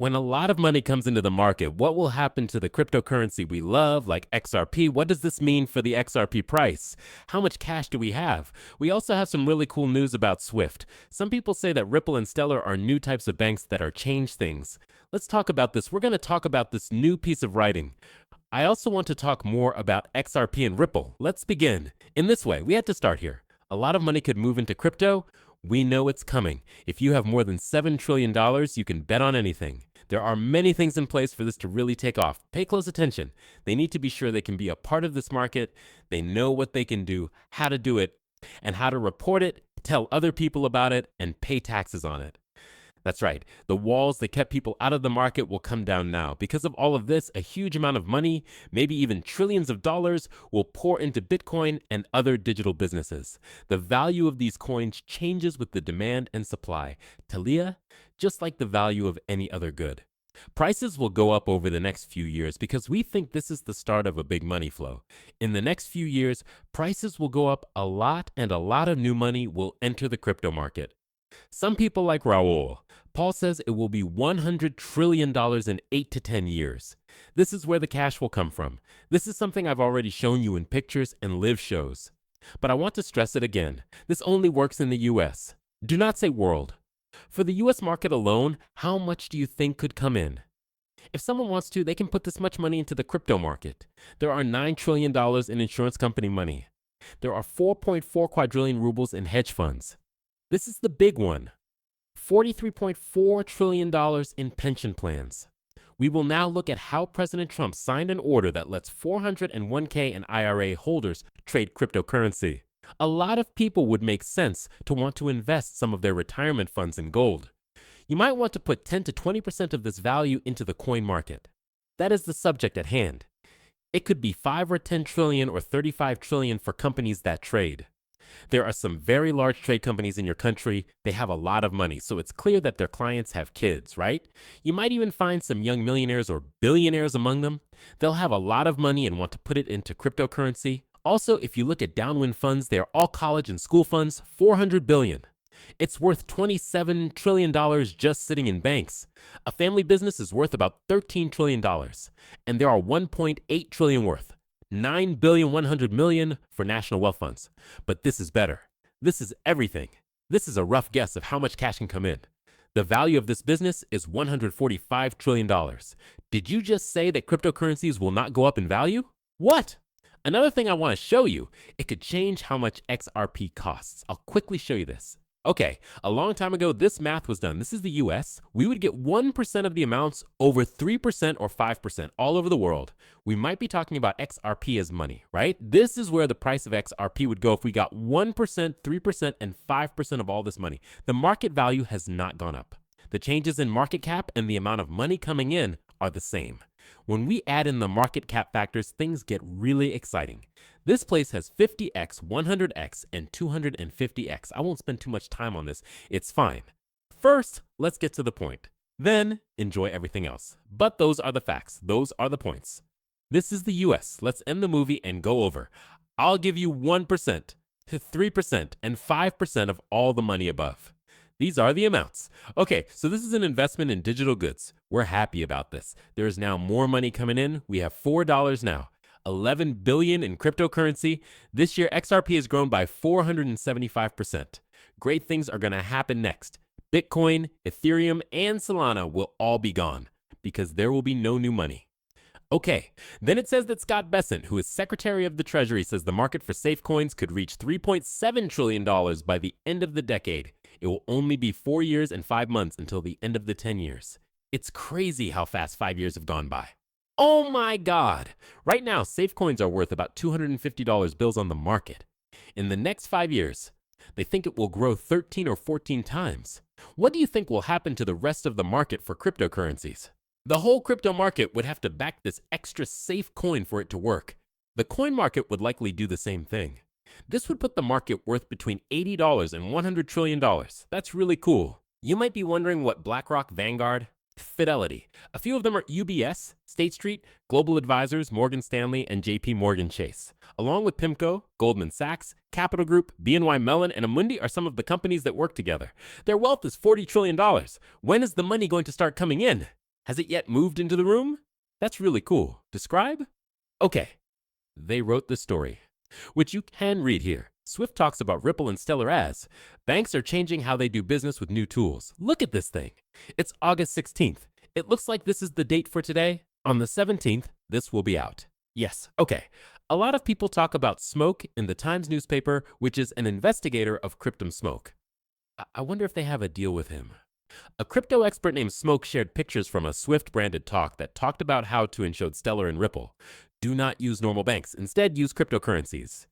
When a lot of money comes into the market, what will happen to the cryptocurrency we love, like XRP? What does this mean for the XRP price? How much cash do we have? We also have some really cool news about Swift. Some people say that Ripple and Stellar are new types of banks that are change things. Let's talk about this. We're going to talk about this new piece of writing. I also want to talk more about XRP and Ripple. Let's begin. In this way, we had to start here. A lot of money could move into crypto. We know it's coming. If you have more than $7 trillion, you can bet on anything. There are many things in place for this to really take off. Pay close attention. They need to be sure they can be a part of this market. They know what they can do, how to do it, and how to report it, tell other people about it, and pay taxes on it. That's right. The walls that kept people out of the market will come down now. Because of all of this, a huge amount of money, maybe even trillions of dollars, will pour into Bitcoin and other digital businesses. The value of these coins changes with the demand and supply. Talia, just like the value of any other good. Prices will go up over the next few years because we think this is the start of a big money flow. In the next few years, prices will go up a lot and a lot of new money will enter the crypto market. Some people like Raul. Paul says it will be $100 trillion in 8 to 10 years. This is where the cash will come from. This is something I've already shown you in pictures and live shows. But I want to stress it again. This only works in the US. Do not say world. For the US market alone, how much do you think could come in? If someone wants to, they can put this much money into the crypto market. There are $9 trillion in insurance company money. There are 4.4 quadrillion rubles in hedge funds. This is the big one. $43.4 trillion in pension plans. We will now look at how President Trump signed an order that lets 401k and IRA holders trade cryptocurrency. A lot of people would make sense to want to invest some of their retirement funds in gold. You might want to put 10 to 20% of this value into the coin market. That is the subject at hand. It could be 5 or 10 trillion or 35 trillion for companies that trade. There are some very large trade companies in your country. They have a lot of money, so it's clear that their clients have kids, right? You might even find some young millionaires or billionaires among them. They'll have a lot of money and want to put it into cryptocurrency. Also, if you look at downwind funds, they are all college and school funds, 400 billion. It's worth $27 trillion just sitting in banks. A family business is worth about $13 trillion, and there are 1.8 trillion worth. 9.1 billion for national wealth funds. But this is better. This is everything. This is a rough guess of how much cash can come in. The value of this business is $145 trillion. Did you just say that cryptocurrencies will not go up in value? What? Another thing I want to show you, it could change how much XRP costs. I'll quickly show you this. Okay, a long time ago, this math was done. This is the US. We would get 1% of the amounts over 3% or 5% all over the world. We might be talking about XRP as money, right? This is where the price of XRP would go if we got 1%, 3%, and 5% of all this money. The market value has not gone up. The changes in market cap and the amount of money coming in are the same. When we add in the market cap factors, things get really exciting. This place has 50x, 100x, and 250x. I won't spend too much time on this. It's fine. First, let's get to the point. Then, enjoy everything else. But those are the facts. Those are the points. This is the US. Let's end the movie and go over. I'll give you 1% to 3% and 5% of all the money above. These are the amounts. Okay, so this is an investment in digital goods. We're happy about this. There is now more money coming in. We have $4 now. 11 billion in cryptocurrency. This year, XRP has grown by 475%. Great things are going to happen next. Bitcoin, Ethereum, and Solana will all be gone because there will be no new money. Okay, then it says that Scott Bessent, who is Secretary of the Treasury, says the market for safe coins could reach $3.7 trillion by the end of the decade. It will only be 4 years and 5 months until the end of the 10 years. It's crazy how fast 5 years have gone by. Oh my God! Right now, safe coins are worth about $250 bills on the market. In the next 5 years, they think it will grow 13 or 14 times. What do you think will happen to the rest of the market for cryptocurrencies? The whole crypto market would have to back this extra safe coin for it to work. The coin market would likely do the same thing. This would put the market worth between $80 and $100 trillion. That's really cool. You might be wondering what BlackRock, Vanguard, Fidelity. A few of them are UBS, State Street, Global Advisors, Morgan Stanley, and JP Morgan Chase. Along with PIMCO, Goldman Sachs, Capital Group, BNY Mellon, and Amundi are some of the companies that work together. Their wealth is $40 trillion. When is the money going to start coming in? Has it yet moved into the room? That's really cool. Describe? Okay, they wrote the story, which you can read here. Swift talks about Ripple and Stellar as banks are changing how they do business with new tools. Look at this thing. It's August 16th. It looks like this is the date for today. On the 17th, this will be out. Yes, okay. A lot of people talk about Smoke in the Times newspaper, which is an investigator of Cryptum Smoke. I wonder if they have a deal with him. A crypto expert named Smoke shared pictures from a Swift-branded talk that talked about how to ensure Stellar and Ripple. Do not use normal banks. Instead, use cryptocurrencies.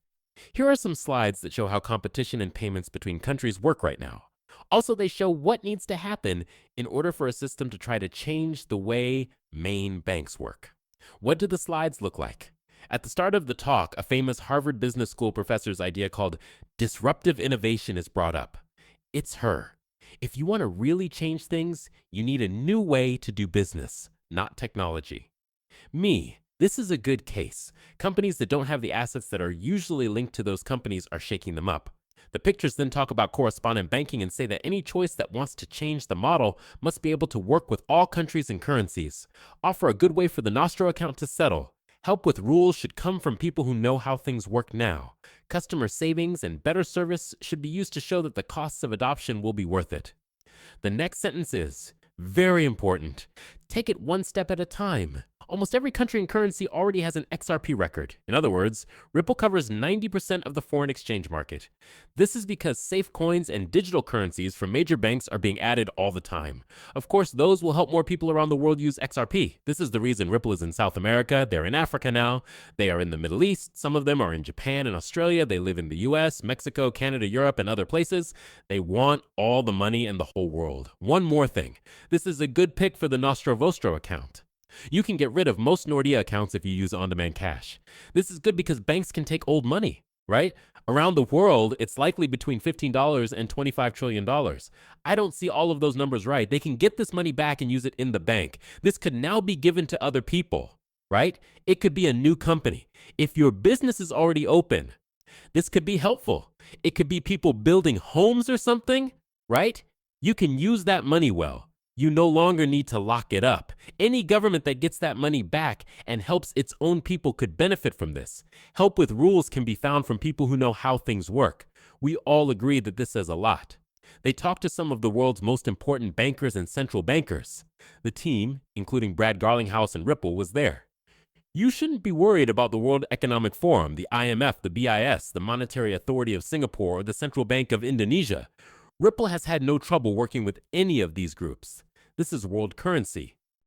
Here are some slides that show how competition and payments between countries work right now. Also, they show what needs to happen in order for a system to try to change the way main banks work. What do the slides look like? At the start of the talk, a famous Harvard Business School professor's idea called disruptive innovation is brought up. It's her. If you want to really change things, you need a new way to do business, not technology. This is a good case. Companies that don't have the assets that are usually linked to those companies are shaking them up. The pictures then talk about correspondent banking and say that any choice that wants to change the model must be able to work with all countries and currencies. Offer a good way for the Nostro account to settle. Help with rules should come from people who know how things work now. Customer savings and better service should be used to show that the costs of adoption will be worth it. The next sentence is very important. Take it one step at a time. Almost every country and currency already has an XRP record. In other words, Ripple covers 90% of the foreign exchange market. This is because safe coins and digital currencies from major banks are being added all the time. Of course, those will help more people around the world use XRP. This is the reason Ripple is in South America. They're in Africa now. They are in the Middle East. Some of them are in Japan and Australia. They live in the US, Mexico, Canada, Europe, and other places. They want all the money in the whole world. One more thing. This is a good pick for the Nostro Vostro account. You can get rid of most Nordea accounts if you use on-demand cash. This is good because banks can take old money, right? Around the world, it's likely between $15 and $25 trillion. I don't see all of those numbers right. They can get this money back and use it in the bank. This could now be given to other people, right? It could be a new company. If your business is already open, this could be helpful. It could be people building homes or something, right? You can use that money well. You no longer need to lock it up. Any government that gets that money back and helps its own people could benefit from this. Help with rules can be found from people who know how things work. We all agree that this says a lot. They talked to some of the world's most important bankers and central bankers. The team, including Brad Garlinghouse and Ripple, was there. You shouldn't be worried about the World Economic Forum, the IMF, the BIS, the Monetary Authority of Singapore, or the Central Bank of Indonesia. Ripple has had no trouble working with any of these groups. This is world currency.